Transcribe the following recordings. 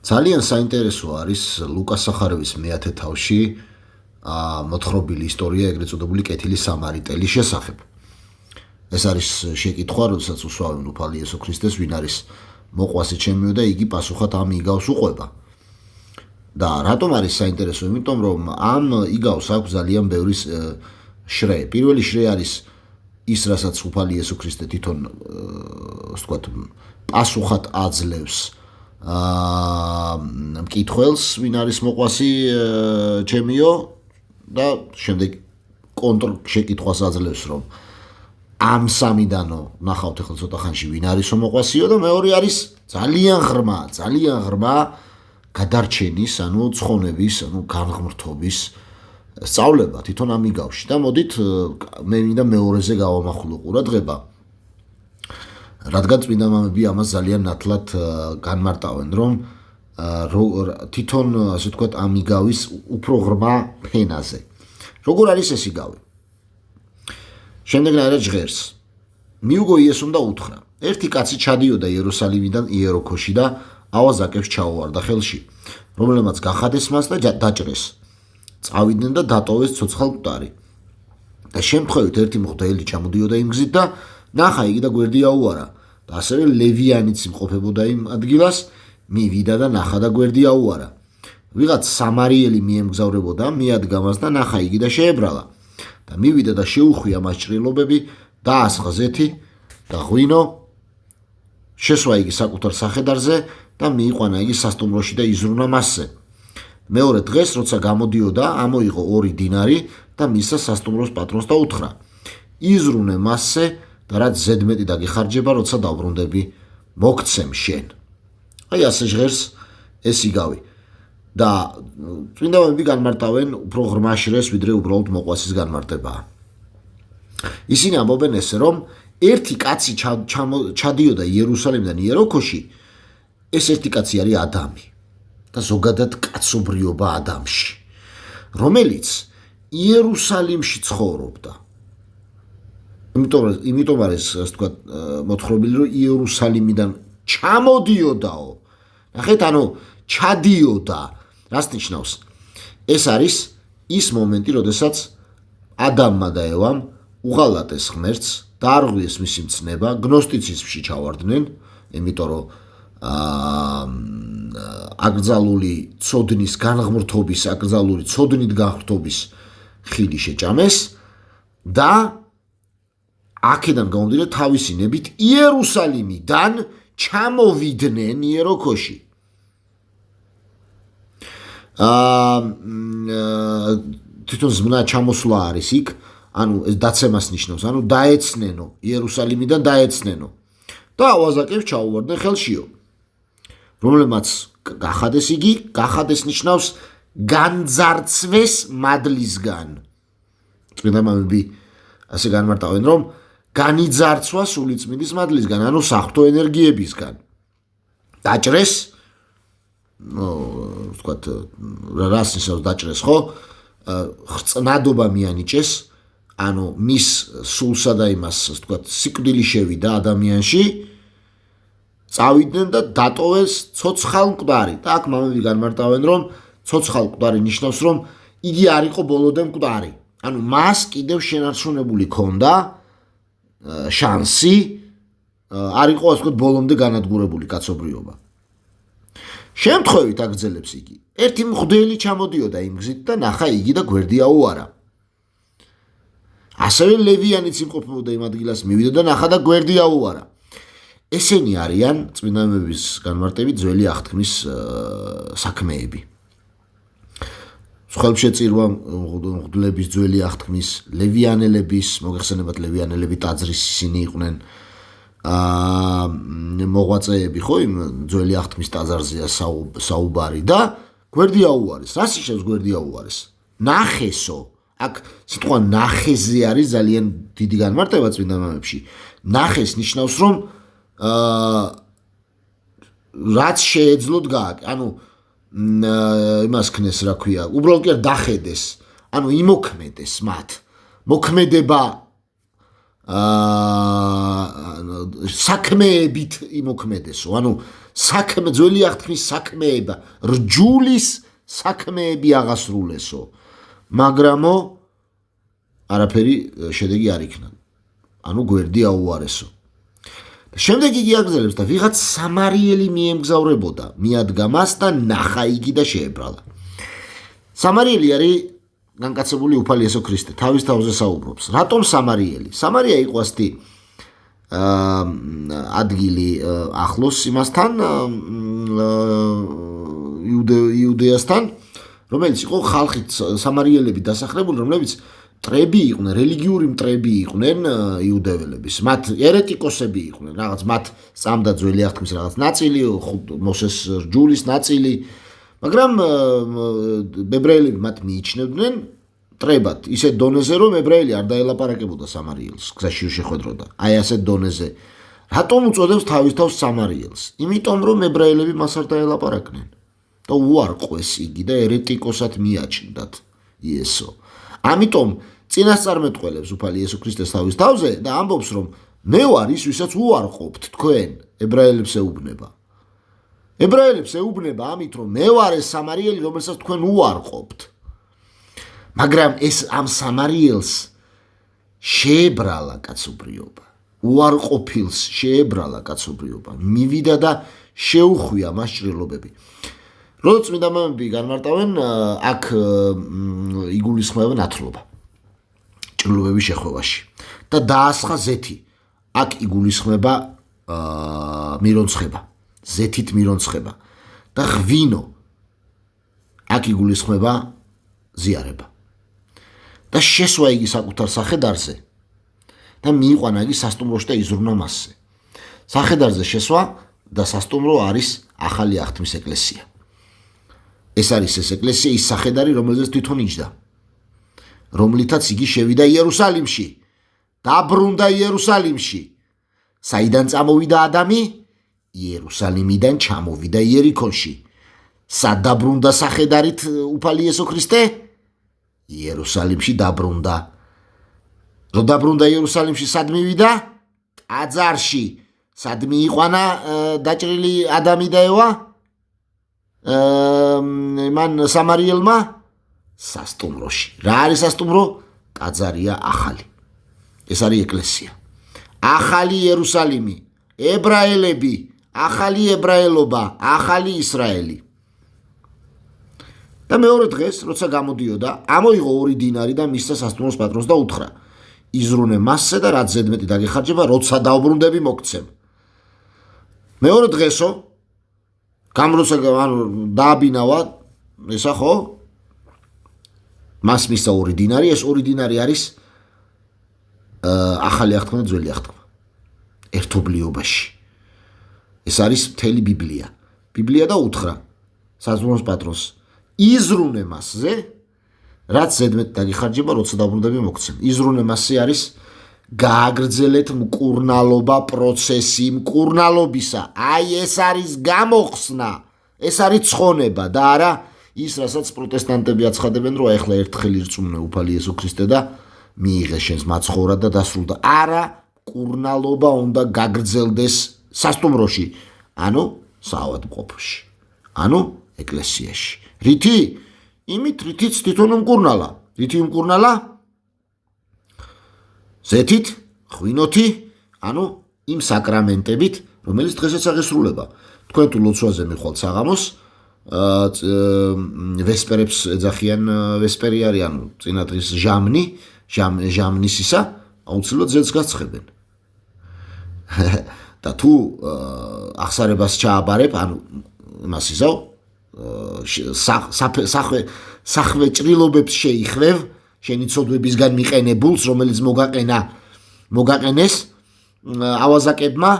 ძალიან საინტერესო არის ლუკას სახარევის მეათე თავში მოთხრობილი ისტორია ეგრეთ წოდებული კეთილი სამარიტელის შესახებ. ეს არის შეკითხვა, როდესაც უსვამენ უფალი იესო ქრისტეს, ვინ არის მოყვასი ჩემიო და იგი პასუხად ამ იგავს უყვება. და რატომ არის საინტერესო? იმიტომ რომ ამ იგავს აქვს ძალიან ბევრი შრე. პირველი შრე არის ის, რასაც უფალი იესო ქრისტე თვითონ ვთქვათ, პასუხად აძლევს მკითხველს, ვინ არის მოყვასი ჩემიო და შემდეგ შეკითხვას აძლევს, რომ ამ სამიდანო ნახავთ ახლა ცოტა ხანში ვინ არის მოყვასიო და მეორე არის ძალიან ღრმა გადარჩენის, ცხონების, განღმრთობის სწავლება თვითონ ამ იგავში და მოდით მე მინდა მეორეზე გავამახვილო ყურადღება, რადგან წმინდა მამები ამას ძალიან ნათლად განმარტავენ, რომ თვითონ ასე ვთქვათ ამ იგავის უფრო ღრმა ფენაზე. როგორ არის ეს იგავი? შემდეგნაირად ჟღერს. მიუგო იესომ და უთხრა: ერთი კაცი ჩადიოდა იერუსალიმიდან იეროქოში და ავაზაკებს ჩაუვარდა ხელში, რომელმაც გახადეს მას და დაჭრეს. წავიდნენ და დატოვეს ცოცხალ მკვდარი. და შემთხვევით ერთი მღვდელი ჩამოდიოდა იმ გზით და ნახა იგი და გვერდი აუარა. და ასევე ლევიანიც იმყოფებოდა იმ ადგილას, მივიდა და ნახა და გვერდი აუარა. ვიღაც სამარიელი მიემგზავრებოდა, მიადგა მას და ნახა იგი და შეებრალა. და მივიდა და შეუხვია მას ჭრილობები, დაასხა ზეთი და ღვინო, შესვა იგი საკუთარ სახედარზე და მიიყვანა იგი სასტუმროში და იზრუნა მასზე. მეორე დღეს, როცა გამოდიოდა, ამოიღო 2 დინარი და მისცა სასტუმროს პატრონს და უთხრა: იზრუნე მასზე და რაც ზედმეტი დაგიხარჯება, როცა დავბრუნდები, მოგცემ შენ. აი ასე ჟღერს ეს იგავი. და წმინდა მამები განმარტავენ უფრო ღრმა შრეს, ვიდრე უბრალოდ მოყვასის განმარტებაა. ისინი ამბობენ ესე, რომ ერთი კაცი ჩადიოდა იერუსალიმიდან იეროქოში, ეს ერთი კაცი არის ადამი და ზოგადად კაცობრიობა ადამში, რომელიც იერუსალიმში ცხოვრობდა. იმიტომ არის ასე ვთქვათ მოთხრობილი, რომ იერუსალიმიდან ჩამოდიოდაო. ნახეთ, ჩადიოდა. რას ნიშნავს? ეს არის ის მომენტი, როდესაც ადამმა და ევამ უღალატეს ღმერთს, დაარღვიეს მისი მცნება, გნოსტიციზმში ჩავარდნენ, იმიტომ რომ აკრძალული ცოდნის განღმრთობის, აკრძალული ცოდნით განღმრთობის ხიდი შეჭამეს და აქედან გამომდინარე თავისი ნებით იერუსალიმიდან ჩამოვიდნენ იეროქოში. თვითონ ზმნა ჩამოსვლა არის იქ, ეს დაცემას ნიშნავს, დაეცნენო, იერუსალიმიდან დაეცნენო და ავაზაკებს ჩაუვარდნენ ხელშიო. რომლემაც გახადეს იგი, გახადეს ნიშნავს განძარცვეს მადლისგან. წმინდა მამები ასე განმარტავენ, რომ განიძარცვა სულიწმინდის მადლისგან, საღვთო ენერგიებისგან. დაჭრეს, ვთქვათ, რას ნიშნავს დაჭრეს, ხო? ხრწნადობა მიანიჭეს, მის სულსა და იმას, ვთქვათ, სიკვდილი შევიდა ადამიანში, წავიდნენ და დატოვეს ცოცხალ მკვდარი. და აქ მამები განმარტავენ, რომ ცოცხალ მკვდარი ნიშნავს, რომ იგი არ იყო ბოლოდე მკვდარი. მას კიდევ შენარჩუნებული ქონდა შანსი, არ იყო ასე ვთქვათ ბოლომდე განადგურებული კაცობრიობა. შემთხვევით აგრძელებს იგი. ერთი მღვდელი ჩამოდიოდა იმ გზით და ნახა იგი და გვერდი აუარა. ასევე ლევიანიც იმყოფებოდა იმ ადგილას, მივიდა და ნახა და გვერდი აუარა. ესენი არიან წმინდა მამების განმარტებით ძველი აღთქმის საქმეები. ხელშეწირვა მღვდლების ძველი აღთქმის, ლევიანელების, მოგეხსენებათ ლევიანელები ტაძრის ისინი იყვნენ მოღვაწეები, ხო, იმ ძველი აღთქმის ტაძარზეა საუბარი და გვერდი აუარეს. რას ნიშნავს გვერდი აუარეს? ნახესო. აქ სიტყვა ნახეზე არის ძალიან დიდი განმარტება წმინდა მამებში. ნახეს ნიშნავს, რომ რაც შეეძლოთ გააკეთეს, იმას ქნეს, რა ქვია, უბრალოდ კი არ დახედეს, იმოქმედეს მათ. მოქმედება საქმეებით იმოქმედესო, ანუ საქმე ძველი აღთქმის საქმეება, რჯულის საქმეები აღასრულესო, მაგრამო არაფერი შედეგი არ იქნა. ანუ გვერდი აუარესო. შემდეგ იგი აგზელებს და ვიღაც სამარიელი მიემგზავრებოდა, მიადგა მას და ნახა იგი და შეებრალა. სამარიელი არის განკაცებული უფალი იესო ქრისტე, თავის თავზე საუბრობს. რატომ სამარიელი? სამარია იყო ასეთი ადგილი ახლოს იმასთან, იუდეასთან, რომელიც იყო ხალხით სამარიელები დასახლებული, რომლებიც მტრები იყვნენ, რელიგიური მტრები იყვნენ იუდეველების. მათ ერეტიკოსები იყვნენ, რაღაც მათ სწამდა ძველი აღთქმის რაღაც ნაწილი, მოსეს რჯულის ნაწილი, მაგრამ ებრაელები მათ მიიჩნევდნენ მტრებად, ისეთ დონეზე, რომ ებრაელი არ დაელაპარაკებოდა სამარიელს, გზაში შეხვედროდა. აი ასეთ დონეზე. რატომ უწოდებს თავის თავს სამარიელს? იმიტომ რომ ებრაელები მას არ დაელაპარაკნენ. და უარყვეს იგი და ერეტიკოსად მიაჩნდათ იესო. ამიტომ წინასწარმეტყველებს უფალი იესო ქრისტეს თავის თავზე და ამბობს, რომ მე ვარ ის, ვისაც უარყოფთ თქვენ, ებრაელებს ეუბნება. ებრაელებს ეუბნება ამით, რომ მე ვარ ეს სამარიელი, რომელსაც თქვენ უარყოფთ. მაგრამ ეს ამ სამარიელს შეებრალა კაცობრიობა. უარყოფილს შეებრალა კაცობრიობა. მივიდა და შეუხვია მას ჭრილობები. როდესაც წმინდა მამები განმარტავენ, აქ იგულისხმებენ ათლობა ჭრილობების შეხვევაში და დაასხა ზეთი. აქ იგულისხმება მირონცხება, ზეთით მირონცხება და ღვინო. აქ იგულისხმება ზიარება. და შესვა იგი საკუთარ სახედარზე და მიიყვანა იგი სასტუმროში და იზრუნვა მასზე. სახედარზე შესვა და სასტუმრო არის ახალი აღთქმის ეკლესია. ეს არის ეს ეკლესია, ის სახედარი, რომელზეც თვითონ იჯდა, რომლითაც იგი შევიდა იერუსალიმში, დაბრუნდა იერუსალიმში. საიდან წამოვიდა ადამი? იერუსალიმიდან ჩამოვიდა იერიქონში. სად დაბრუნდა სახედარით უფალი იესო ქრისტე? იერუსალიმში დაბრუნდა. რო დაბრუნდა იერუსალიმში, სად მივიდა? ტაძარში. სად მიიყვანა დაჭრილი ადამი და ევა? მან სამარიელმა სასტუმროში. რა არის სასტუმრო? ტაძარია ახალი. ეს არის ეკლესია. ახალი იერუსალიმი, ებრაელები, ახალი ებრაელობა, ახალი ისრაელი. და მეორე დღეს, როცა გამოდიოდა, ამოიღო 2 დინარი და მისცა სასტუმროს პატრონს და უთხრა: იზრუნე მასზე და რაც ზედმეტი დაგეხარჯება, როცა დაუბრუნდები მოგცემ. მეორე დღესო, გამროცა დააბინავა, ესა ხო? მას მისცა 2 დინარი, ეს 2 დინარი არის ახალი აღთქმა და ძველი აღთქმა. ერთობლიობაში. ეს არის მთელი ბიბლია. ბიბლია და უთხრა სასტუმროს პატრონს: იზრუნე მასზე, რაც ზედმეტ დაგიხარჯება, როცა დაუბრუნდები მოგცემ. იზრუნე მასზე არის გააგრძელეთ მკურნალობა პროცესი მკურნალობისა. აი ეს არის გამოხსნა, ეს არის ცხონება და არა ის, რასაც პროტესტანტები აცხადებენ, რომ ახლა ერთხელ ირწმუნე უფალი იესო ქრისტე და მიიღე შენს მაცხოვრად და დასრულდა. არა, მკურნალობა უნდა გაგრძელდეს სასტუმროში, ანუ საავადმყოფოში, ანუ ეკლესიაში. რითი? იმით, რითიც თვითონ უმკურნალა. რითი უმკურნალა? ზეთით, ღვინოთი, ანუ იმ საკრამენტებით, რომელიც დღესაც აღესრულება. თქვენ თუ ლოცვაზე მიხვალთ საღამოს, ვესპერებს ეძახიან, ვესპერი არის, ანუ წინადრის ჟამნი, ჟამნისისა, აუცილებლად ზეთს გასწრებენ. და თუ აღსარებას ჩააბარებ, ანუ იმას იზავ, სახვე ჭრილობებს შეიხვევ, შენი ცოდვებისგან მიყენებულს, რომელიც მოგაყენეს ავაზაკებმა,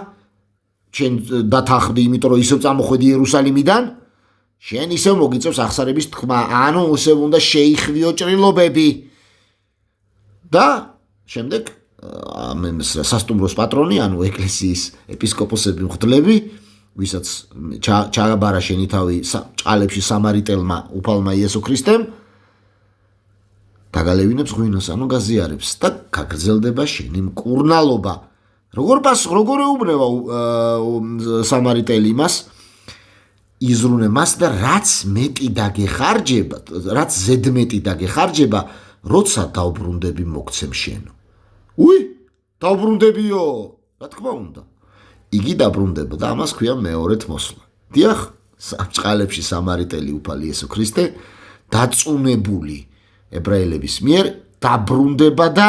შენ დათანხმდი, იმიტომ რომ ისევ წამოხვედი იერუსალიმიდან, შენ ისევ მოგიწევს აღსარების თქმა, ანუ ისევ უნდა შეიხვიო ჭრილობები. და შემდეგ სასტუმროს პატრონი, ანუ ეკლესიის ეპისკოპოსები მღვდლები, ვისაც ჩააბარა შენი თავი ჭყალებში სამარიტელმა უფალმა იესო ქრისტემ, დაგალევინებს ღვინოს, ანუ გაზიარებს და გაგრძელდება შენი მკურნალობა. როგორ ეუბნება სამარიტელი იმას? იზრუნე მას და რაც მეტი დაგეხარჯება, რაც ზედმეტი დაგეხარჯება, როცა დავბრუნდები მოგცემ შენო. დავბრუნდებიო, რა თქმა უნდა. იგი დაბრუნდება და ამას ქვია მეორედ მოსვლა. დიახ, საბჭყალებში სამარიტელი უფალი იესო ქრისტე დაწუნებული ებრაელების მიერ დაბრუნდება და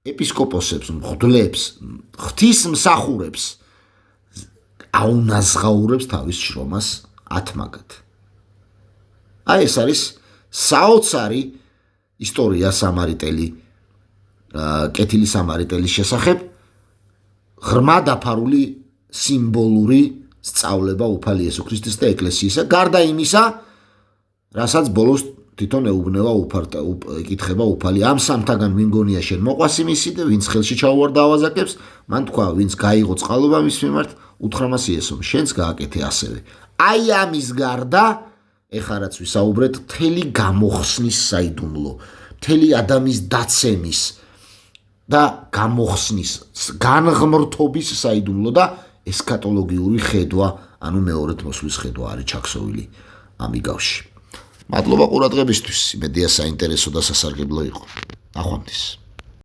ეპისკოპოსებს, მღვდლებს, ღვთისმსახურებს აუნაზღაურებს თავის შრომას ათმაგად. ეს არის საოცარი ისტორია სამარიტელი, კეთილი სამარიტელის შესახებ, ღრმა დაფარული სიმბოლური სწავლება უფალი იესო ქრისტეს და ეკლესიისა, გარდა იმისა, რასაც ბოლოს თვითონ ეუბნება ეკითხება უფალი, ამ სამთაგან ვინ გონია შენ მოყვასი მისი და ვინც ხელში ჩაუვარდა ავაზაკებს, მან თქვა, ვინც გაიღო წყალობა მის მიმართ, უთხრა მას იესომ, შენც გააკეთე ასევე. აი ამის გარდა, ეხლა რაც ვისაუბრეთ, მთელი გამოხსნის საიდუმლო, მთელი ადამიანის დაცემის და გამოხსნის, განღმრთობის საიდუმლო და ესქატოლოგიური ხედვა, ანუ მეორედ მოსვლის ხედვა არის ჩაქსოვილი ამ იგავში. მადლობა ყურადღებისთვის, იმედია საინტერესო და სასარგებლო იყო. ნახვამდის.